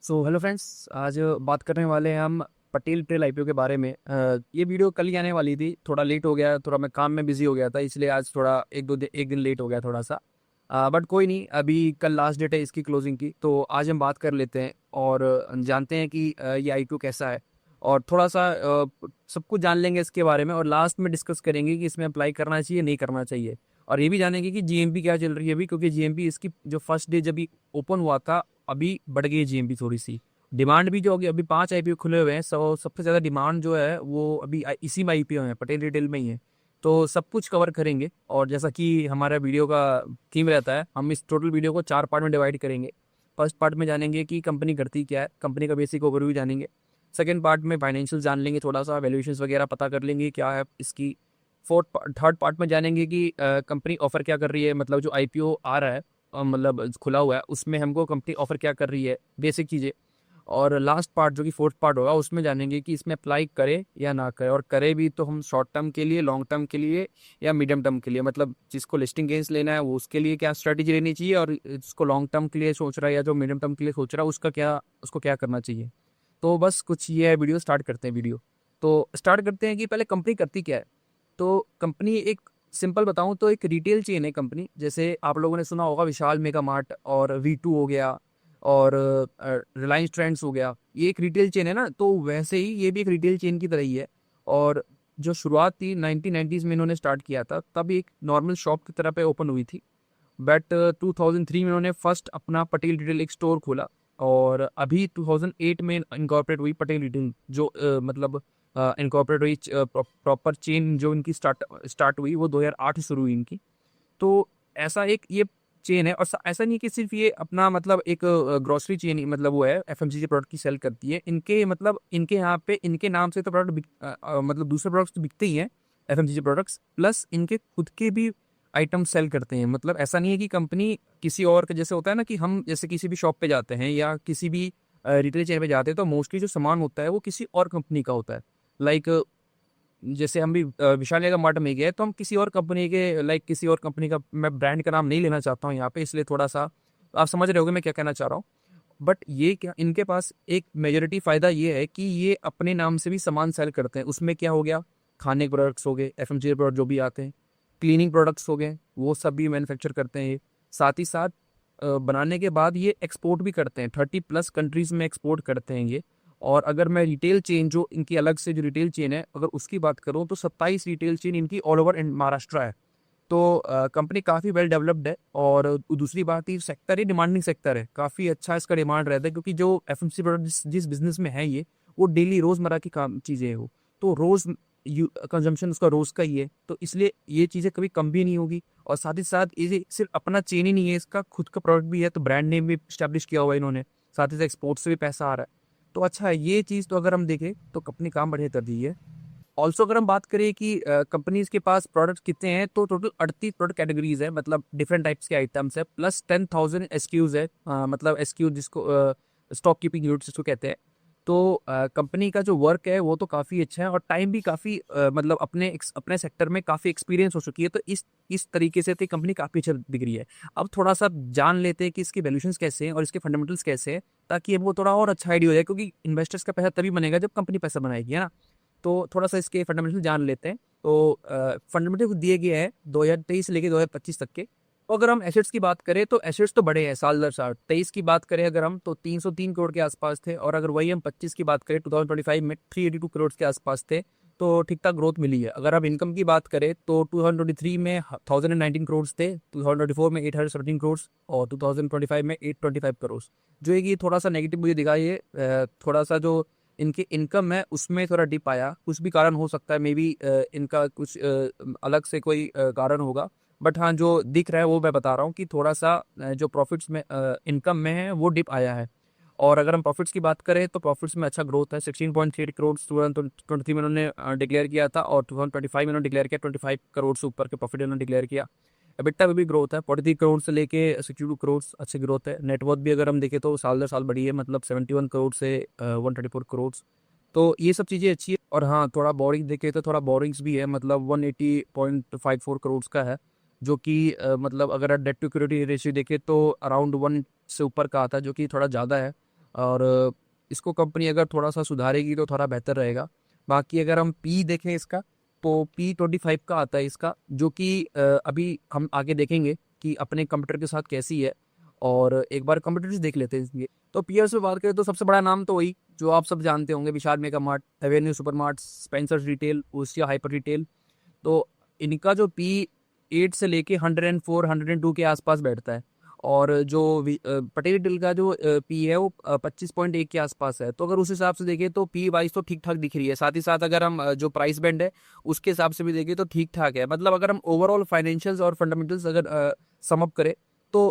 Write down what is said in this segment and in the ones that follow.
So hello friends, आज बात करने वाले हैं हम पटेल टेल आईपीओ के बारे में। ये वीडियो कल ही आने वाली थी, थोड़ा लेट हो गया, थोड़ा मैं काम में बिजी हो गया था, इसलिए आज थोड़ा एक दिन लेट हो गया थोड़ा सा। बट कोई नहीं, अभी कल लास्ट डेट है इसकी क्लोजिंग की, तो आज हम बात कर लेते हैं और जानते हैं कि ये आईपीओ कैसा है और थोड़ा सा सब कुछ जान लेंगे इसके बारे में, और लास्ट में डिस्कस करेंगे कि इसमें अप्लाई करना चाहिए नहीं करना चाहिए। और ये भी जानेंगे कि जीएमपी क्या चल रही है अभी, क्योंकि जीएमपी इसकी जो फर्स्ट डे जब ओपन हुआ था, अभी बढ़ गई है जीएमपी थोड़ी सी। डिमांड भी जो होगी, अभी 5 आईपीओ खुले हुए हैं, सबसे ज़्यादा डिमांड जो है वो अभी इसी में आईपीओ है, पटेल रिटेल में ही है। तो सब कुछ कवर करेंगे, और जैसा कि हमारा वीडियो का थीम रहता है, हम इस टोटल वीडियो को 4 पार्ट में डिवाइड करेंगे। फर्स्ट पार्ट में जानेंगे कि कंपनी करती क्या है, कंपनी का बेसिक ओवरव्यू जानेंगे। सेकेंड पार्ट में फाइनेंशियल जान लेंगे, थोड़ा सा वैल्यूएशंस वगैरह पता कर लेंगे क्या है इसकी। थर्ड पार्ट में जानेंगे कि कंपनी ऑफर क्या कर रही है, मतलब जो आईपीओ आ रहा है, मतलब खुला हुआ है, उसमें हमको कंपनी ऑफर क्या कर रही है, बेसिक चीज़ें। और लास्ट पार्ट जो कि फोर्थ पार्ट होगा, उसमें जानेंगे कि इसमें अप्लाई करें या ना करें, और करें भी तो हम शॉर्ट टर्म के लिए, लॉन्ग टर्म के लिए या मीडियम टर्म के लिए, मतलब जिसको लिस्टिंग गेंस लेना है वो उसके लिए क्या स्ट्रेटेजी लेनी चाहिए, और जिसको लॉन्ग टर्म के लिए सोच रहा है या जो मीडियम टर्म के लिए सोच रहा है उसको क्या करना चाहिए। तो बस कुछ ये है, वीडियो स्टार्ट करते हैं। वीडियो तो स्टार्ट करते हैं कि पहले कंपनी करती क्या है। तो कंपनी एक सिंपल बताऊं तो एक रिटेल चेन है कंपनी। जैसे आप लोगों ने सुना होगा विशाल मेगा मार्ट और वी2 हो गया और रिलायंस ट्रेंड्स हो गया, ये एक रिटेल चेन है ना, तो वैसे ही ये भी एक रिटेल चेन की तरह ही है। और जो शुरुआत थी 1990s में इन्होंने स्टार्ट किया था, तब एक नॉर्मल शॉप की तरह पे ओपन हुई थी। बट 2003 में इन्होंने फर्स्ट अपना पटेल रिटेल एक स्टोर खोला, और अभी 2008 में इनकॉर्पोरेट हुई पटेल रिटेल, जो मतलब इनकॉर्पोरेट हुई, प्रॉपर चेन जो इनकी स्टार्ट स्टार्ट हुई वो 2008 शुरू हुई इनकी। तो ऐसा एक ये चेन है, और ऐसा नहीं कि सिर्फ ये अपना मतलब एक ग्रोसरी चेन, मतलब वो है एफएमसीजी प्रोडक्ट की सेल करती है। इनके मतलब इनके यहाँ पे इनके नाम से तो प्रोडक्ट मतलब दूसरे प्रोडक्ट्स तो बिकते ही हैं, एफएमसीजी प्रोडक्ट्स, प्लस इनके खुद के भी आइटम सेल करते हैं। मतलब ऐसा नहीं है कि कंपनी किसी और का, जैसे होता है ना कि हम जैसे किसी भी शॉप पे जाते हैं या किसी भी रिटेल चेन पे जाते हैं, तो मोस्टली जो सामान होता है वो किसी और कंपनी का होता है। लाइक जैसे हम भी विशाल मेगा मार्ट में गए, तो हम किसी और कंपनी के, लाइक किसी और कंपनी का, मैं ब्रांड का नाम नहीं लेना चाहता हूँ यहाँ पे, इसलिए थोड़ा सा आप समझ रहे होगे मैं क्या कहना चाह रहा हूँ। बट ये क्या, इनके पास एक मेजोरिटी फायदा ये है कि ये अपने नाम से भी सामान सेल करते हैं। उसमें क्या हो गया, खाने के प्रोडक्ट्स हो गए, एफएमसीजी प्रोडक्ट जो भी आते हैं, क्लीनिंग प्रोडक्ट्स हो गए, वो सब भी मैन्युफैक्चर करते हैं ये। साथ ही साथ बनाने के बाद ये एक्सपोर्ट भी करते हैं, 30+ कंट्रीज में एक्सपोर्ट करते हैं ये। और अगर मैं रिटेल चेन जो इनकी अलग से जो रिटेल चेन है, अगर उसकी बात करूँ, तो 27 रिटेल चेन इनकी ऑल ओवर महाराष्ट्र है। तो कंपनी काफ़ी वेल डेवलप्ड है। और दूसरी बात, ये सेक्टर है, डिमांडिंग सेक्टर है, काफ़ी अच्छा इसका डिमांड रहता है, क्योंकि जो एफएमसी प्रोडक्ट जिस बिजनेस में है ये, वो डेली रोज़मर्रा की काम चीज़ें हैं वो, तो रोज़ कंजम्पशन उसका रोज़ का ही है, तो इसलिए ये चीज़ें कभी कम भी नहीं होगी। और साथ ही साथ ये सिर्फ अपना चेन ही नहीं है, इसका खुद का प्रोडक्ट भी है, तो ब्रांड नेम भी स्टैब्लिश किया हुआ है इन्होंने। साथ ही साथ एक्सपोर्ट से भी पैसा आ रहा है। तो अच्छा है ये चीज़, तो अगर हम देखें तो कंपनी काम बढ़िया कर रही है। ऑल्सो अगर हम बात करें कि कंपनीज के पास प्रोडक्ट्स कितने हैं, तो टोटल 38 प्रोडक्ट कैटेगरीज है, मतलब डिफरेंट टाइप्स के आइटम्स है, प्लस 10,000 एसक्यूज है, मतलब एसक्यू जिसको स्टॉक कीपिंग यूनिट जिसको कहते हैं। तो कंपनी का जो वर्क है वो तो काफ़ी अच्छा है, और टाइम भी काफ़ी मतलब अपने सेक्टर में काफ़ी एक्सपीरियंस हो चुकी है, तो इस तरीके से तो कंपनी काफ़ी अच्छा दिख रही है। अब थोड़ा सा जान लेते हैं कि इसके वैल्यूशंस कैसे हैं और इसके फंडामेंटल्स कैसे हैं, ताकि हमको थोड़ा और अच्छा आइडिया हो जाए, क्योंकि इन्वेस्टर्स का पैसा तभी बनेगा जब कंपनी पैसा बनाएगी, है ना। तो थोड़ा सा इसके फंडामेंटल जान लेते हैं। तो फंडामेंटल दिए गए हैं 2023 से लेकर 2025 तक के। तो अगर हम एसेट्स की बात करें, तो एसेट्स तो बड़े हैं साल दर साल। 23 की बात करें अगर हम, तो 303 करोड़ के आसपास थे, और अगर वही हम 25 की बात करें 2025 में 382 करोड़ के आसपास थे। तो ठीक ठाक ग्रोथ मिली है। अगर आप इनकम की बात करें, तो 2023 में 1019 करोड़ थे, 2024 में 817 करोड़, और 2025 में 825 करोड़। जो है कि थोड़ा सा नेगेटिव मुझे दिखा ये, थोड़ा सा जो इनके इनकम है उसमें थोड़ा डिप आया, कुछ भी कारण हो सकता है, मे बी इनका कुछ अलग से कोई कारण होगा। बट हाँ, जो दिख रहा है वो मैं बता रहा हूँ कि थोड़ा सा जो प्रॉफिट्स में, इनकम में है, वो डिप आया है। और अगर हम प्रॉफिट्स की बात करें, तो प्रॉफिट्स में अच्छा ग्रोथ है। 16.3 करोड़ 2023 में उन्होंने डिक्लेयर किया था, और 2025 में उन्होंने डिक्लेयर किया 25 करोड़ से ऊपर के प्रॉफिट उन्होंने डिक्लेयर किया। एबिटा में भी ग्रोथ है, 43 करोड़ से लेके 62 करोड़, अच्छी ग्रोथ है। नेटवर्थ भी अगर हम देखें तो साल दर साल बढ़ी है, मतलब 71 करोड़ से 134 करोड़। तो ये सब चीज़ें अच्छी है। और हाँ, थोड़ा बोरिंग देखे तो थोड़ा बोरिंग्स भी है, मतलब 180.54 करोड़ का है, जो कि मतलब अगर डेट टू इक्विटी रेशियो देखे तो अराउंड 1 से ऊपर का आता है, जो कि थोड़ा ज़्यादा है। और इसको कंपनी अगर थोड़ा सा सुधारेगी तो थोड़ा बेहतर रहेगा। बाकी अगर हम पी देखें इसका, तो P25 का आता है इसका, जो कि अभी हम आगे देखेंगे कि अपने कंप्यूटर के साथ कैसी है। और एक बार कंप्यूटर से देख लेते हैं इसलिए। तो पीएस में बात करें तो सबसे बड़ा नाम तो वही जो आप सब जानते होंगे, Vishal mega mart, avenue supermart, Spencer's retail, Osia hyper retail. तो इनका जो P8 से लेके 104 102 के आसपास बैठता है। और जो पटेल रिटेल का जो पी है वो 25.1 के आसपास है। तो अगर उस हिसाब से देखें तो पी वाइज तो ठीक ठाक दिख रही है। साथ ही साथ अगर हम जो प्राइस बैंड है उसके हिसाब से भी देखें तो ठीक ठाक है। मतलब अगर हम ओवरऑल फाइनेंशियल्स और फंडामेंटल्स अगर सम अप करें तो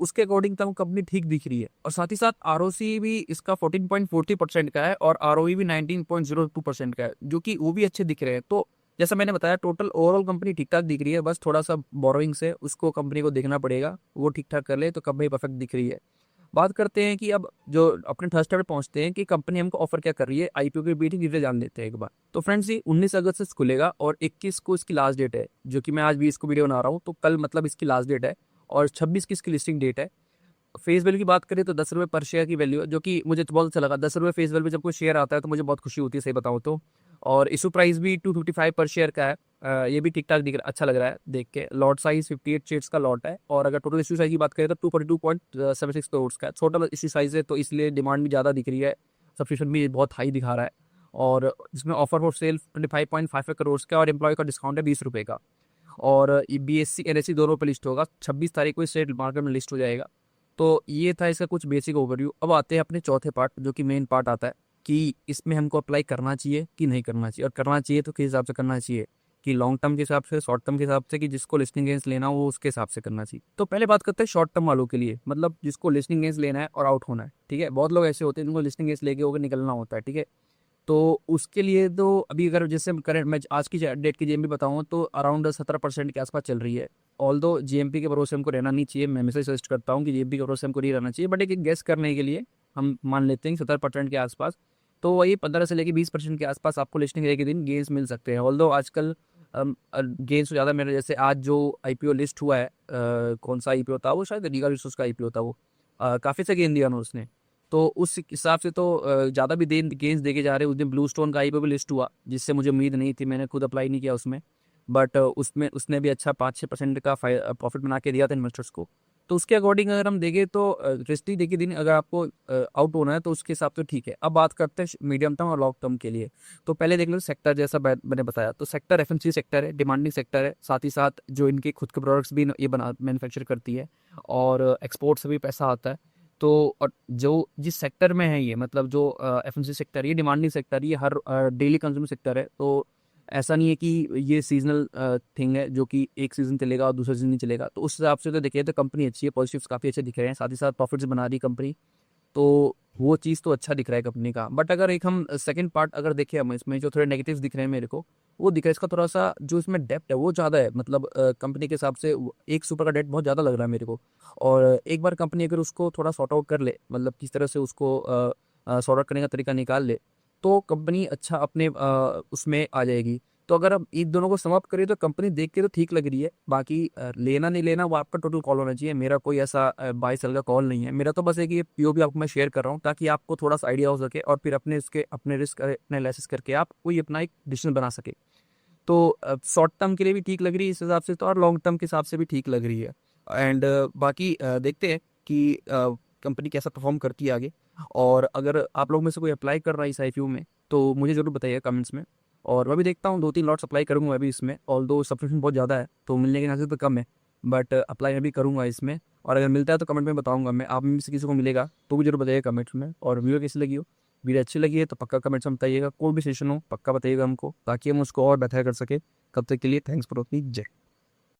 उसके अकॉर्डिंग तो कंपनी ठीक दिख रही है। और साथ ही साथ आरओसी भी इसका 14.40% का है और आरओई भी 19.02% का है, जो कि वो भी अच्छे दिख रहे हैं। तो जैसा मैंने बताया, टोटल ओवरऑल कंपनी ठीक ठाक दिख रही है। बस थोड़ा सा बोरोइंग से उसको कंपनी को देखना पड़ेगा, वो ठीक ठाक कर ले तो कंपनी परफेक्ट दिख रही है। बात करते हैं कि अब जो अपने थर्ड स्टेप पे पहुंचते हैं कि कंपनी हमको ऑफर क्या कर रही है, आईपीओ की मीटिंग डिटेल जान लेते हैं एक बार। तो फ्रेंड्स, ये 19 अगस्त से खुलेगा और 21 को इसकी लास्ट डेट है, जो कि मैं आज भी इसको वीडियो बना रहा हूँ तो कल मतलब इसकी लास्ट डेट है। और 26 की इसकी लिस्टिंग डेट है। फेस वैल्यू की बात करें तो 10 रुपये पर शेयर की वैल्यू है, जो कि मुझे तो बहुत अच्छा लगा। 10 रुपये फेस वैल्यू जब कोई शेयर आता है तो मुझे बहुत खुशी होती है, सही बताऊँ तो। और इशू प्राइस भी 255 पर शेयर का है। ये भी ठीक ठाक दिख रहा, अच्छा लग रहा है देख के। लॉट साइज 58 शेयर्स का लॉट है। और अगर टोटल इशू साइज की बात करें तो 242.76 करोड़ का टोटल इशू साइज है। तो इसलिए डिमांड भी ज़्यादा दिख रही है, सब्सक्रिप्शन भी बहुत हाई दिखा रहा है। और इसमें ऑफर फॉर सेल 25.55 करोड़ का और एम्प्लॉय का डिस्काउंट है 20 रुपये का। और BSE NSE दोनों पे लिस्ट होगा। 26 तारीख को शेयर मार्केट में लिस्ट हो जाएगा। तो ये था इसका कुछ बेसिक ओवरव्यू। अब आते हैं अपने चौथे पार्ट, जो कि मेन पार्ट आता है कि इसमें हमको अप्लाई करना चाहिए कि नहीं करना चाहिए, और करना चाहिए तो किस हिसाब से करना चाहिए, कि लॉन्ग टर्म के हिसाब से, शॉर्ट टर्म के हिसाब से, कि जिसको लिस्टिंग गेंस लेना हो वो उसके हिसाब से करना चाहिए। तो पहले बात करते हैं शॉर्ट टर्म वालों के लिए, मतलब जिसको लिस्टिंग गेंस लेना है और आउट होना है। ठीक है, बहुत लोग ऐसे होते हैं जिनको लिस्टिंग गेंस लेके होकर निकलना होता है। ठीक है, तो उसके लिए तो अभी अगर जैसे करंट मैं आज की डेट की जीएमपी बताऊँ तो अराउंड 17% के आसपास चल रही है। ऑल दो जीएमपी के भरोसे हमको रहना नहीं चाहिए, मैं हमेशा सजेस्ट करता हूँ कि जीएमपी के भरोसे हमको नहीं रहना चाहिए। बट एक गेस करने के लिए हम मान लेते हैं 17% के आसपास। तो वही 15 से लेकर 20% के आसपास आपको लिस्टिंग डे के दिन गेंस मिल सकते हैं। ऑल दो आजकल गेंस ज़्यादा मेरे जैसे आज जो आईपीओ लिस्ट हुआ है, कौन सा आईपीओ था वो, शायद रीगा रिसोर्स का आईपीओ था वो। काफ़ी से गेंद दिया उसने। तो उस हिसाब से तो ज़्यादा भी गेंस देके जा रहे हैं। उस दिन ब्लू स्टोन का आईपीओ भी लिस्ट हुआ, जिससे मुझे उम्मीद नहीं थी, मैंने खुद अप्लाई नहीं किया उसमें। बट उसमें उसने भी अच्छा 5-6% का प्रॉफिट बना के दिया था इन्वेस्टर्स को। तो उसके अकॉर्डिंग अगर हम देखें तो रिस्टी देखिए दिन अगर आपको आउट होना है तो उसके हिसाब से ठीक है। अब बात करते हैं मीडियम टर्म और लॉन्ग टर्म के लिए। तो पहले देख लो सेक्टर, जैसा मैंने बताया तो सेक्टर FMCG सेक्टर है, डिमांडिंग सेक्टर है। साथ ही साथ जो इनके खुद के प्रोडक्ट्स भी ये बना मैन्युफैक्चर करती है और एक्सपोर्ट से भी पैसा आता है। तो और जो जिस सेक्टर में है ये, मतलब जो FMCG सेक्टर, ये डिमांडिंग सेक्टर, ये हर डेली कंज्यूमर सेक्टर है। तो ऐसा नहीं है कि ये सीजनल थिंग है जो कि एक सीजन चलेगा और दूसरा सीजन नहीं चलेगा। तो उस हिसाब से तो देखिए तो कंपनी अच्छी है, पॉजिटिव्स काफ़ी अच्छे दिख रहे हैं, साथ ही साथ प्रॉफिट्स बना रही कंपनी। तो वो चीज़ तो अच्छा दिख रहा है कंपनी का। बट अगर एक हम सेकंड पार्ट अगर देखें, हम इसमें जो थोड़े नेगेटिव्स दिख रहे हैं मेरे को, वो दिख रहा है इसका थोड़ा सा जो इसमें डेप्थ है वो ज़्यादा है। मतलब कंपनी के हिसाब से एक सुपर का डेट बहुत ज़्यादा लग रहा है मेरे को। और एक बार कंपनी अगर उसको थोड़ा सॉर्ट आउट कर ले, मतलब किस तरह से उसको सॉर्ट आउट करने का तरीका निकाल ले, तो कंपनी अच्छा अपने उसमें आ जाएगी। तो अगर हम इन दोनों को समाप्त करें तो कंपनी देख के तो ठीक लग रही है। बाकी लेना नहीं लेना वो आपका टोटल कॉल होना चाहिए। मेरा कोई ऐसा बाई सेल का कॉल नहीं है। मेरा तो बस एक ये पीओवी आपको मैं शेयर कर रहा हूँ ताकि आपको थोड़ा सा आइडिया हो सके और फिर अपने रिस्क एनालिसिस करके आप कोई अपना एक डिसीजन बना सके। तो शॉर्ट टर्म के लिए भी ठीक लग रही है इस हिसाब से तो, और लॉन्ग टर्म के हिसाब से भी ठीक लग रही है। एंड बाकी देखते हैं कि कंपनी कैसा परफॉर्म करती है आगे। और अगर आप लोग में से कोई अप्लाई कर रहा है इस आईपीओ में तो मुझे ज़रूर बताइए कमेंट्स में। और मैं भी देखता हूँ 2-3 लॉट्स अप्लाई करूँगा मैं भी इसमें। ऑल दो सब्सक्रिप्शन बहुत ज़्यादा है तो मिलने के चांसेस तो कम है, बट अप्लाई मैं भी करूँगा इसमें। और अगर मिलता है तो कमेंट में बताऊँगा मैं। आप में से किसी को मिलेगा तो भी जरूर बताइएगा कमेंट्स में। और वीडियो कैसी लगी हो, वीडियो अच्छी लगी है तो पक्का कमेंट्स में बताइएगा। कोई भी सेशन हो पक्का बताइएगा हमको ताकि हम उसको और बेहतर कर सके। कब तक के लिए थैंक्स फॉर वॉचिंग। जय।